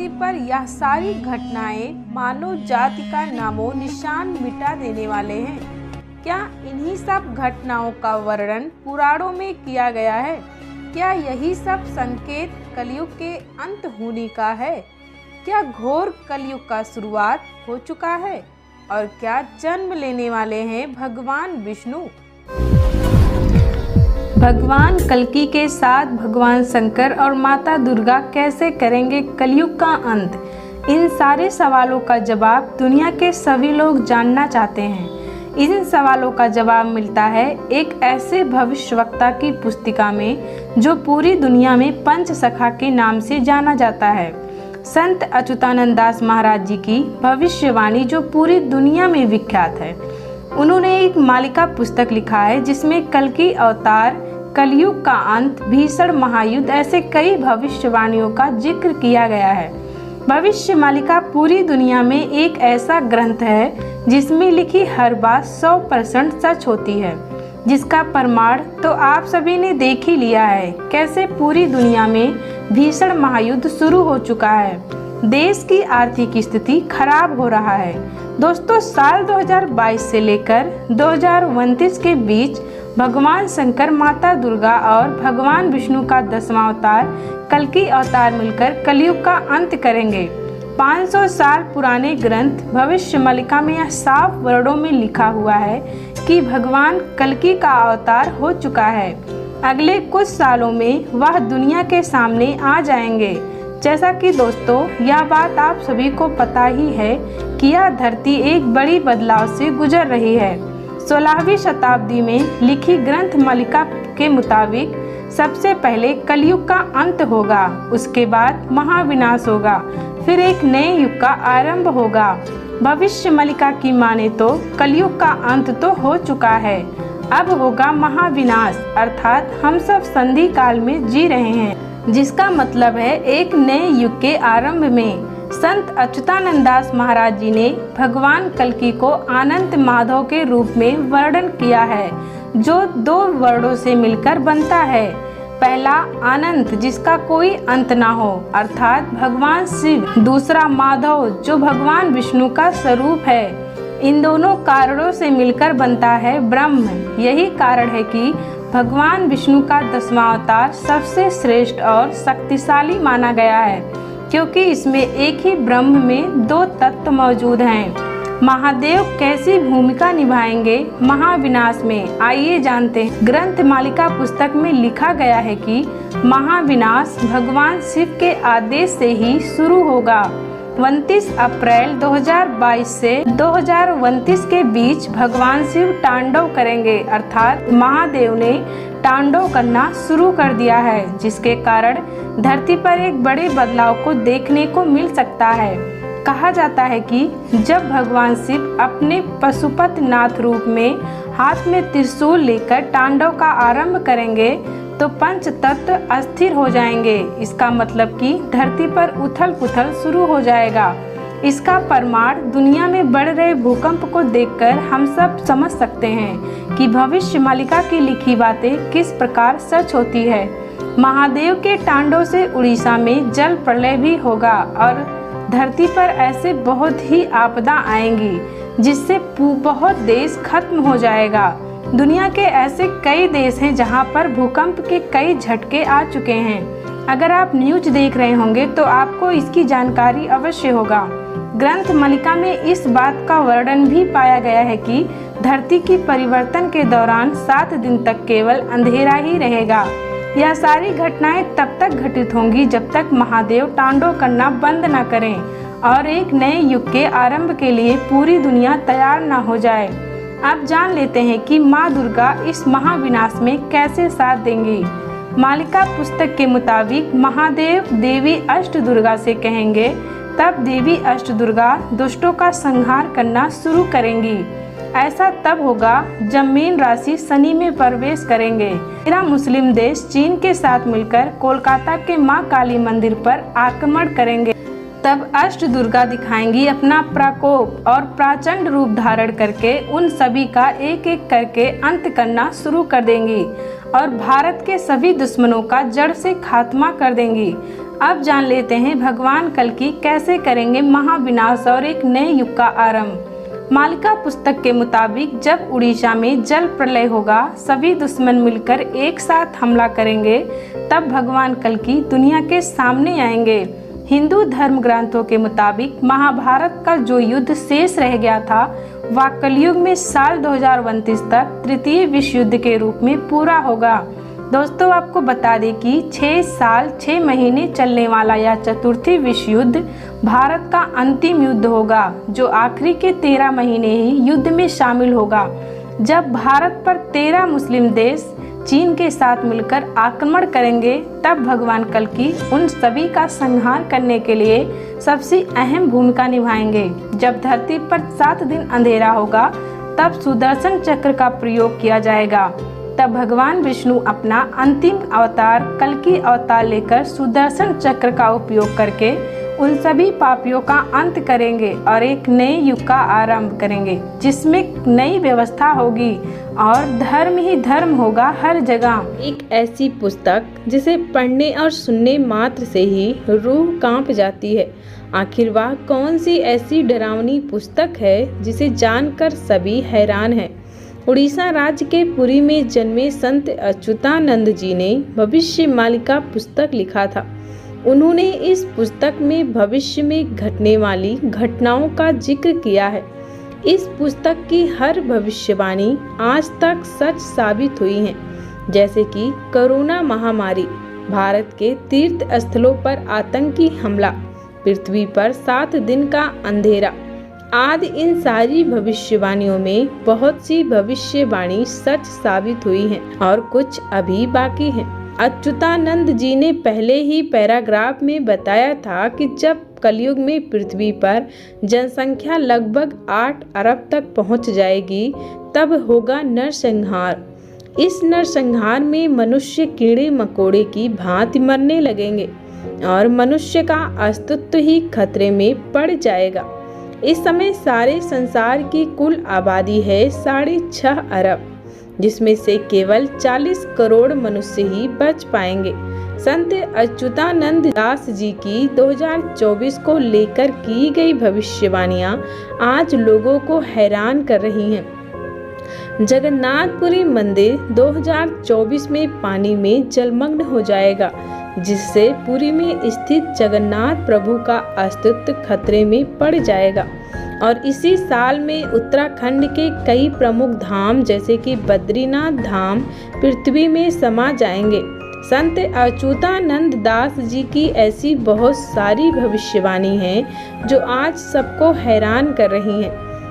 धरती पर यह सारी घटनाएं मानव जाति का नामो निशान मिटा देने वाले हैं। क्या इन्हीं सब घटनाओं का वर्णन पुराणों में किया गया है? क्या यही सब संकेत कलयुग के अंत होने का है? क्या घोर कलयुग का शुरुआत हो चुका है? और क्या जन्म लेने वाले हैं भगवान विष्णु? भगवान कल्कि के साथ भगवान शंकर और माता दुर्गा कैसे करेंगे कलयुग का अंत? इन सारे सवालों का जवाब दुनिया के सभी लोग जानना चाहते हैं। इन सवालों का जवाब मिलता है एक ऐसे भविष्यवक्ता की पुस्तिका में जो पूरी दुनिया में पंचसखा के नाम से जाना जाता है। संत अच्युतानंद दास महाराज जी की भविष्यवाणी जो पूरी दुनिया में विख्यात है। उन्होंने एक मालिका पुस्तक लिखा है जिसमें कल्कि अवतार, कलयुग का अंत, भीषण महायुद्ध ऐसे कई भविष्यवाणियों का जिक्र किया गया है। भविष्य मालिका पूरी दुनिया में एक ऐसा ग्रंथ है जिसमें लिखी हर बात 100% सच होती है, जिसका प्रमाण तो आप सभी ने देख ही लिया है। कैसे पूरी दुनिया में भीषण महायुद्ध शुरू हो चुका है, देश की आर्थिक स्थिति खराब हो रहा है। दोस्तों, साल 2022 से लेकर 2029 के बीच भगवान शंकर, माता दुर्गा और भगवान विष्णु का 10वां अवतार कल्कि अवतार मिलकर कलयुग का अंत करेंगे। 500 साल पुराने ग्रंथ भविष्य मालिका में यह साफ वर्णों में लिखा हुआ है कि भगवान कल्कि का अवतार हो चुका है। अगले कुछ सालों में वह दुनिया के सामने आ जाएंगे। जैसा कि दोस्तों, यह बात आप सभी को पता ही है कि यह धरती एक बड़ी बदलाव से गुजर रही है। 16वीं शताब्दी में लिखी ग्रंथ मालिका के मुताबिक सबसे पहले कलयुग का अंत होगा, उसके बाद महाविनाश होगा, फिर एक नए युग का आरंभ होगा। भविष्य मालिका की माने तो कलयुग का अंत तो हो चुका है, अब होगा महाविनाश, अर्थात हम सब संधि काल में जी रहे हैं, जिसका मतलब है एक नए युग के आरंभ में। संत अच्युतानंद दास महाराज जी ने भगवान कल्कि को अनंत माधव के रूप में वर्णन किया है, जो 2 वर्णों से मिलकर बनता है। पहला अनंत, जिसका कोई अंत ना हो, अर्थात भगवान शिव। दूसरा माधव, जो भगवान विष्णु का स्वरूप है। इन दोनों कारणों से मिलकर बनता है ब्रह्म। यही कारण है कि भगवान विष्णु का 10वां अवतार सबसे श्रेष्ठ और शक्तिशाली माना गया है, क्योंकि इसमें एक ही ब्रह्म में 2 तत्व मौजूद हैं। महादेव कैसी भूमिका निभाएंगे महाविनाश में, आइए जानते हैं। ग्रंथ मालिका पुस्तक में लिखा गया है कि महाविनाश भगवान शिव के आदेश से ही शुरू होगा। 29 अप्रैल 2022 से 2029 के बीच भगवान शिव तांडव करेंगे, अर्थात महादेव ने तांडव करना शुरू कर दिया है, जिसके कारण धरती पर एक बड़े बदलाव को देखने को मिल सकता है। कहा जाता है कि जब भगवान शिव अपने पशुपति नाथ रूप में हाथ में त्रिशूल लेकर तांडव का आरंभ करेंगे तो पंच तत्व अस्थिर हो जाएंगे। इसका मतलब कि धरती पर उथल पुथल शुरू हो जाएगा। इसका प्रमाण दुनिया में बढ़ रहे भूकंप को देखकर हम सब समझ सकते हैं कि भविष्य मालिका की लिखी बातें किस प्रकार सच होती है। महादेव के तांडव से उड़ीसा में जल प्रलय भी होगा और धरती पर ऐसे बहुत ही आपदा आएंगी जिससे बहुत देश खत्म हो जाएगा। दुनिया के ऐसे कई देश हैं जहां पर भूकंप के कई झटके आ चुके हैं। अगर आप न्यूज देख रहे होंगे तो आपको इसकी जानकारी अवश्य होगा। ग्रंथ मालिका में इस बात का वर्णन भी पाया गया है कि धरती की परिवर्तन के दौरान 7 दिन तक केवल अंधेरा ही रहेगा। यह सारी घटनाएं तब तक घटित होंगी जब तक महादेव तांडव करना बंद न करें और एक नए युग के आरंभ के लिए पूरी दुनिया तैयार न हो जाए। अब जान लेते हैं कि माँ दुर्गा इस महाविनाश में कैसे साथ देंगी। मालिका पुस्तक के मुताबिक महादेव देवी अष्ट दुर्गा से कहेंगे, तब देवी अष्ट दुर्गा दुष्टों का संहार करना शुरू करेंगी। ऐसा तब होगा जब मीन राशि शनि में प्रवेश करेंगे। मेरा मुस्लिम देश चीन के साथ मिलकर कोलकाता के मां काली मंदिर पर आक्रमण करेंगे। तब अष्ट दुर्गा दिखाएंगी अपना प्रकोप और प्रचंड रूप धारण करके उन सभी का एक एक करके अंत करना शुरू कर देंगी और भारत के सभी दुश्मनों का जड़ से खात्मा कर देंगी। अब जान लेते हैं भगवान कल्कि कैसे करेंगे महाविनाश और एक नए युग का आरंभ। मालिका पुस्तक के मुताबिक जब उड़ीसा में जल प्रलय होगा, सभी दुश्मन मिलकर एक साथ हमला करेंगे, तब भगवान कल्कि दुनिया के सामने आएंगे। हिंदू धर्म ग्रंथों के मुताबिक महाभारत का जो युद्ध शेष रह गया था वह कलयुग में साल 2029 तक तृतीय विश्व युद्ध के रूप में पूरा होगा। दोस्तों, आपको बता दें कि 6 साल 6 महीने चलने वाला यह चतुर्थी विश्व युद्ध भारत का अंतिम युद्ध होगा, जो आखिरी के 13 महीने ही युद्ध में शामिल होगा। जब भारत पर 13 मुस्लिम देश चीन के साथ मिलकर आक्रमण करेंगे, तब भगवान कल्कि उन सभी का संहार करने के लिए सबसे अहम भूमिका निभाएंगे। जब धरती पर 7 दिन अंधेरा होगा, तब सुदर्शन चक्र का प्रयोग किया जाएगा। तब भगवान विष्णु अपना अंतिम अवतार कल्कि अवतार लेकर सुदर्शन चक्र का उपयोग करके उन सभी पापियों का अंत करेंगे और एक नए युग का आरंभ करेंगे, जिसमें नई व्यवस्था होगी और धर्म ही धर्म होगा हर जगह। एक ऐसी पुस्तक जिसे पढ़ने और सुनने मात्र से ही रूह कांप जाती है। आखिर वह कौन सी ऐसी डरावनी पुस्तक है जिसे जानकर सभी हैरान हैं। उड़ीसा राज्य के पुरी में जन्मे संत अच्युतानंद जी ने भविष्य मालिका पुस्तक लिखा था। उन्होंने इस पुस्तक में भविष्य में घटने वाली घटनाओं का जिक्र किया है। इस पुस्तक की हर भविष्यवाणी आज तक सच साबित हुई है, जैसे कि कोरोना महामारी, भारत के तीर्थ स्थलों पर आतंकी हमला, पृथ्वी पर 7 दिन का अंधेरा आदि। इन सारी भविष्यवाणियों में बहुत सी भविष्यवाणी सच साबित हुई हैं और कुछ अभी बाकी हैं। अच्युतानंद जी ने पहले ही पैराग्राफ में बताया था कि जब कलयुग में पृथ्वी पर जनसंख्या लगभग 8 अरब तक पहुंच जाएगी, तब होगा नरसंहार। इस नरसंहार में मनुष्य कीड़े मकोड़े की भांति मरने लगेंगे और मनुष्य का अस्तित्व ही खतरे में पड़ जाएगा। इस समय सारे संसार की कुल आबादी है 6.5 अरब, जिसमें से केवल 40 करोड़ मनुष्य ही बच पाएंगे। संत अच्युतानंद दास जी की 2024 को लेकर की गई भविष्यवाणियां आज लोगों को हैरान कर रही हैं। जगन्नाथपुरी मंदिर 2024 में पानी में जलमग्न हो जाएगा, जिससे पुरी में स्थित जगन्नाथ प्रभु का अस्तित्व खतरे में पड़ जाएगा। और इसी साल में उत्तराखंड के कई प्रमुख धाम जैसे कि बद्रीनाथ धाम पृथ्वी में समा जाएंगे। संत अच्युतानंद दास जी की ऐसी बहुत सारी भविष्यवाणी हैं जो आज सबको हैरान कर रही हैं।